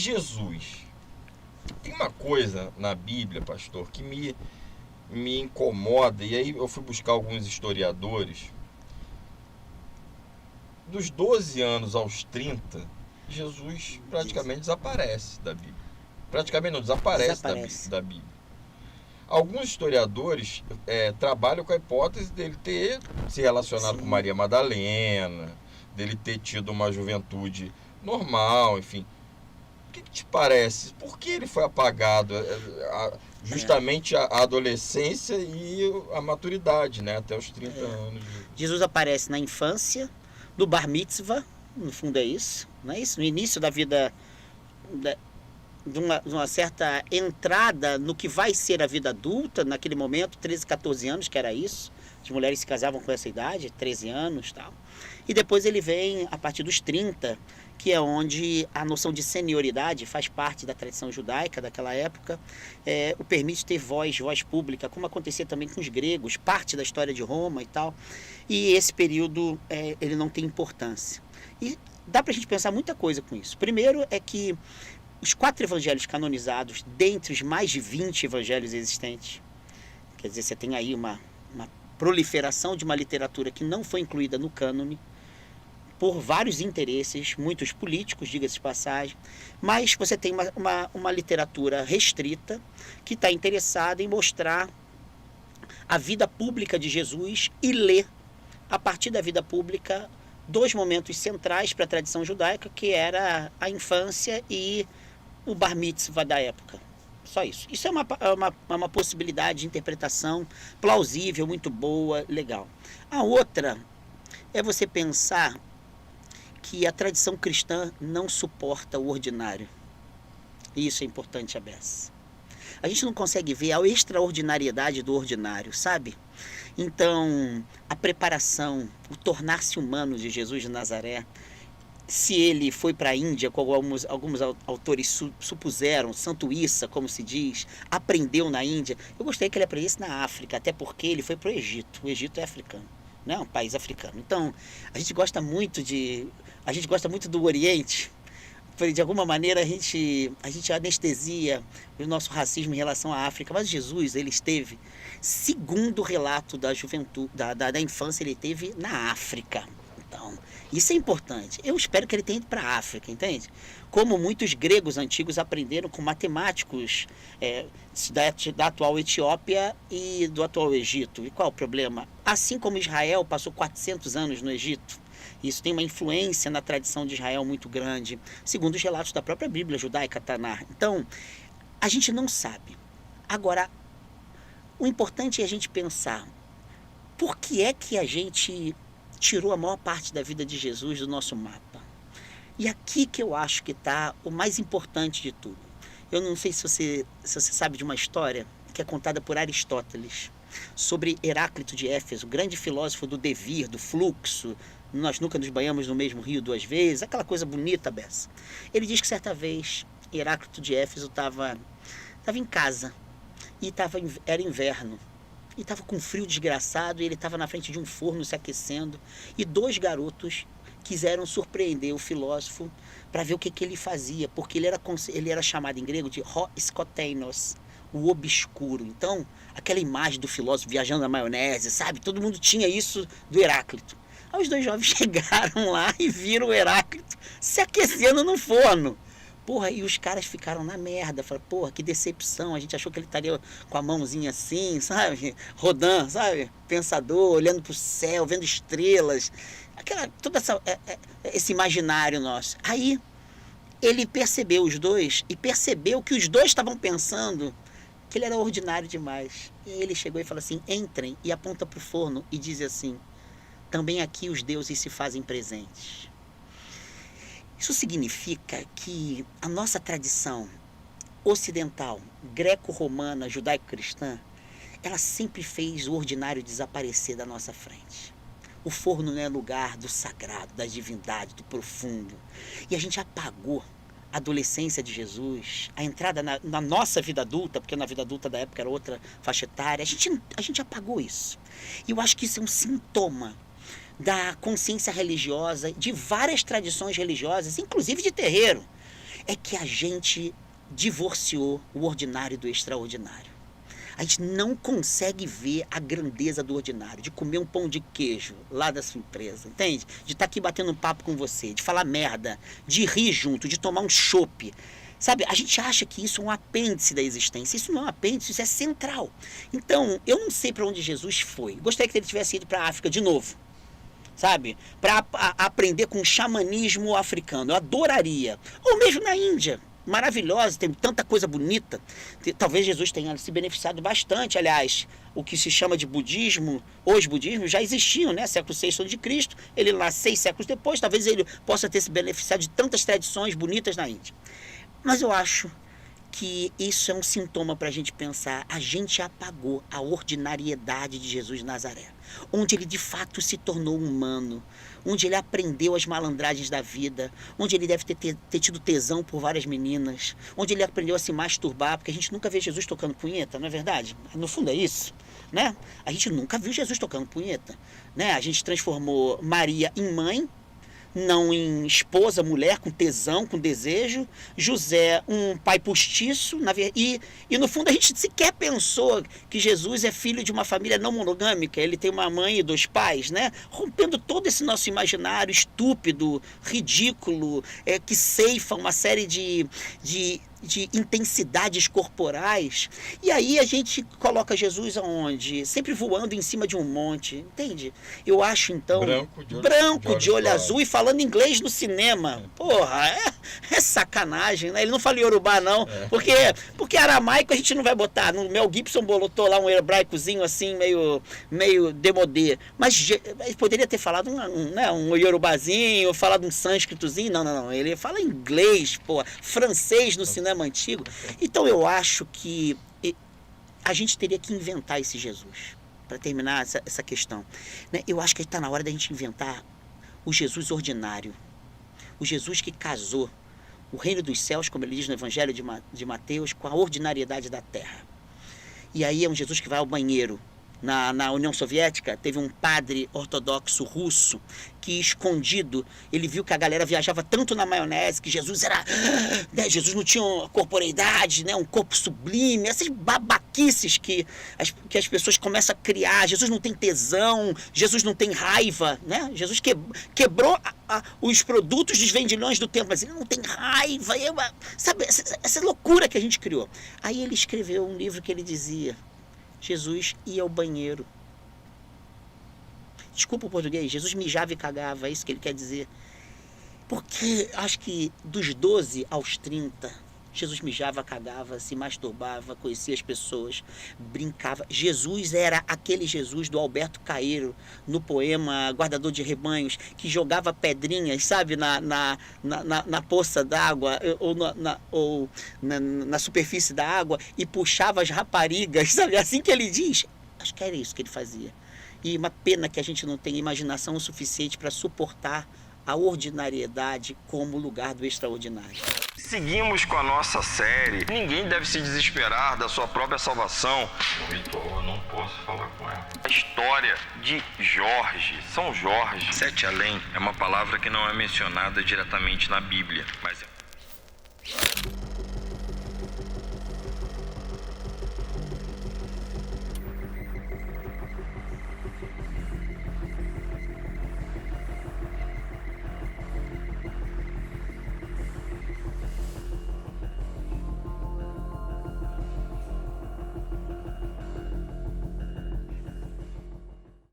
Jesus. Tem uma coisa na Bíblia, pastor, que me incomoda, e aí eu fui buscar alguns historiadores. Dos 12 anos aos 30, Jesus praticamente desaparece da Bíblia. Praticamente não, desaparece da Bíblia. Alguns historiadores trabalham com a hipótese dele ter se relacionado com Maria Madalena, dele ter tido uma juventude normal, enfim. O que te parece? Por que ele foi apagado? Justamente a adolescência e a maturidade, né? Até os 30 anos. Jesus aparece na infância, no bar mitzvah, no fundo é isso, não é isso? No início da vida, de uma certa entrada no que vai ser a vida adulta, naquele momento, 13, 14 anos, que era isso. As mulheres se casavam com essa idade, 13 anos e tal. E depois ele vem a partir dos 30, que é onde a noção de senioridade faz parte da tradição judaica daquela época, o permite ter voz pública, como acontecia também com os gregos, parte da história de Roma e tal. E esse período ele não tem importância. E dá pra gente pensar muita coisa com isso. Primeiro é que os 4 evangelhos canonizados, dentre os mais de 20 evangelhos existentes, quer dizer, você tem aí uma proliferação de uma literatura que não foi incluída no cânone, por vários interesses, muitos políticos, diga-se de passagem, mas você tem uma literatura restrita que está interessada em mostrar a vida pública de Jesus e ler, a partir da vida pública, 2 momentos centrais para a tradição judaica, que era a infância e o bar mitzvah da época. Só isso. Isso é uma possibilidade de interpretação plausível, muito boa, legal. A outra é você pensar que a tradição cristã não suporta o ordinário. E isso é importante, a beça. A gente não consegue ver a extraordinariedade do ordinário, sabe? Então, a preparação, o tornar-se humano de Jesus de Nazaré, se ele foi para a Índia, como alguns autores supuseram, Santo Issa, como se diz, aprendeu na Índia, eu gostaria que ele aprendesse na África, até porque ele foi para o Egito. O Egito é africano, não é um país africano. Então, a gente gosta muito do Oriente. De alguma maneira a gente anestesia o nosso racismo em relação à África, mas Jesus, ele esteve, segundo o relato da juventude, da infância, ele esteve na África. Então, isso é importante. Eu espero que ele tenha ido para a África, entende? Como muitos gregos antigos aprenderam com matemáticos da atual Etiópia e do atual Egito. E qual o problema? Assim como Israel passou 400 anos no Egito, isso tem uma influência na tradição de Israel muito grande, segundo os relatos da própria Bíblia judaica, Tanar. Então, a gente não sabe. Agora, o importante é a gente pensar, por que é que a gente tirou a maior parte da vida de Jesus do nosso mapa? E aqui que eu acho que está o mais importante de tudo. Eu não sei se você sabe de uma história que é contada por Aristóteles, sobre Heráclito de Éfeso, grande filósofo do devir, do fluxo. Nós nunca nos banhamos no mesmo rio 2 vezes, aquela coisa bonita, Bessa. Ele diz que certa vez Heráclito de Éfeso estava em casa e era inverno. E estava com frio desgraçado, e ele estava na frente de um forno se aquecendo, e 2 garotos quiseram surpreender o filósofo para ver o que ele fazia, porque ele era chamado em grego de ho skoteinos, o obscuro. Então, aquela imagem do filósofo viajando na maionese, sabe? Todo mundo tinha isso do Heráclito. Aí os 2 jovens chegaram lá e viram o Heráclito se aquecendo no forno. Porra, e os caras ficaram na merda. Falaram, porra, que decepção. A gente achou que ele estaria com a mãozinha assim, sabe? Rodando, sabe? Pensador, olhando pro céu, vendo estrelas. Esse imaginário nosso. Aí, ele percebeu os 2 e percebeu que os 2 estavam pensando que ele era ordinário demais. E aí ele chegou e falou assim, entrem, e aponta pro forno e diz assim, também aqui os deuses se fazem presentes. Isso significa que a nossa tradição ocidental, greco-romana, judaico-cristã, ela sempre fez o ordinário desaparecer da nossa frente. O forno não é lugar do sagrado, da divindade, do profundo. E a gente apagou a adolescência de Jesus, a entrada na nossa vida adulta, porque na vida adulta da época era outra faixa etária, a gente apagou isso. E eu acho que isso é um sintoma da consciência religiosa, de várias tradições religiosas, inclusive de terreiro. é que a gente divorciou o ordinário do extraordinário. A gente não consegue ver a grandeza do ordinário, de comer um pão de queijo lá da sua empresa, entende? De estar aqui batendo um papo com você, de falar merda, de rir junto, de tomar um chopp. Sabe, a gente acha que isso é um apêndice da existência. Isso não é um apêndice, isso é central. Então, eu não sei para onde Jesus foi. Gostaria que ele tivesse ido para a África de novo, sabe? Para aprender com o xamanismo africano. Eu adoraria. Ou mesmo na Índia. Maravilhosa, tem tanta coisa bonita. Talvez Jesus tenha se beneficiado bastante. Aliás, o que se chama de budismo, os budismos já existiam, né? Século VI a.C., ele lá 6 séculos depois, talvez ele possa ter se beneficiado de tantas tradições bonitas na Índia. Mas eu acho que isso é um sintoma para a gente pensar. A gente apagou a ordinariedade de Jesus de Nazaré, onde ele de fato se tornou humano, onde ele aprendeu as malandragens da vida, onde ele deve ter tido tesão por várias meninas, onde ele aprendeu a se masturbar, porque a gente nunca vê Jesus tocando punheta, não é verdade? No fundo é isso, né? A gente nunca viu Jesus tocando punheta, né? A gente transformou Maria em mãe, não em esposa, mulher, com tesão, com desejo. José, um pai postiço. E no fundo a gente sequer pensou que Jesus é filho de uma família não monogâmica. Ele tem uma mãe e 2 pais, né? Rompendo todo esse nosso imaginário estúpido, ridículo, que ceifa uma série de intensidades corporais. E aí a gente coloca Jesus aonde? Sempre voando em cima de um monte, entende? Eu acho, então, branco de olho azul e falando inglês no cinema. Porra, é sacanagem, né? Ele não fala Yorubá, não, porque aramaico a gente não vai botar. No Mel Gibson botou lá um hebraicozinho assim, meio demodê. Mas ele poderia ter falado um Yorubazinho, falado um sânscritozinho. Não. Ele fala inglês, porra, francês no cinema antigo. Então eu acho que a gente teria que inventar esse Jesus, para terminar essa questão, né? Eu acho que está na hora da gente inventar o Jesus ordinário, o Jesus que casou o reino dos céus, como ele diz no Evangelho de Mateus, com a ordinariedade da terra. E aí é um Jesus que vai ao banheiro. Na União Soviética, teve um padre ortodoxo russo que, escondido, ele viu que a galera viajava tanto na maionese, que Jesus era... Né, Jesus não tinha uma corporeidade, né, um corpo sublime, essas babaquices que as pessoas começam a criar. Jesus não tem tesão, Jesus não tem raiva, né? Jesus quebrou os produtos dos vendilhões do templo, mas ele não tem raiva. Sabe, essa loucura que a gente criou. Aí ele escreveu um livro que ele dizia: Jesus ia ao banheiro. Desculpa o português, Jesus mijava e cagava, é isso que ele quer dizer. Porque acho que dos 12 aos 30, Jesus mijava, cagava, se masturbava, conhecia as pessoas, brincava. Jesus era aquele Jesus do Alberto Caeiro, no poema Guardador de Rebanhos, que jogava pedrinhas, sabe, na poça d'água ou na superfície da água e puxava as raparigas, sabe, assim que ele diz. Acho que era isso que ele fazia. E uma pena que a gente não tenha imaginação o suficiente para suportar a ordinariedade como lugar do extraordinário. Seguimos com a nossa série. Ninguém deve se desesperar da sua própria salvação. Vitor, eu não posso falar com ela. A história de Jorge, São Jorge, Sete Além, é uma palavra que não é mencionada diretamente na Bíblia, mas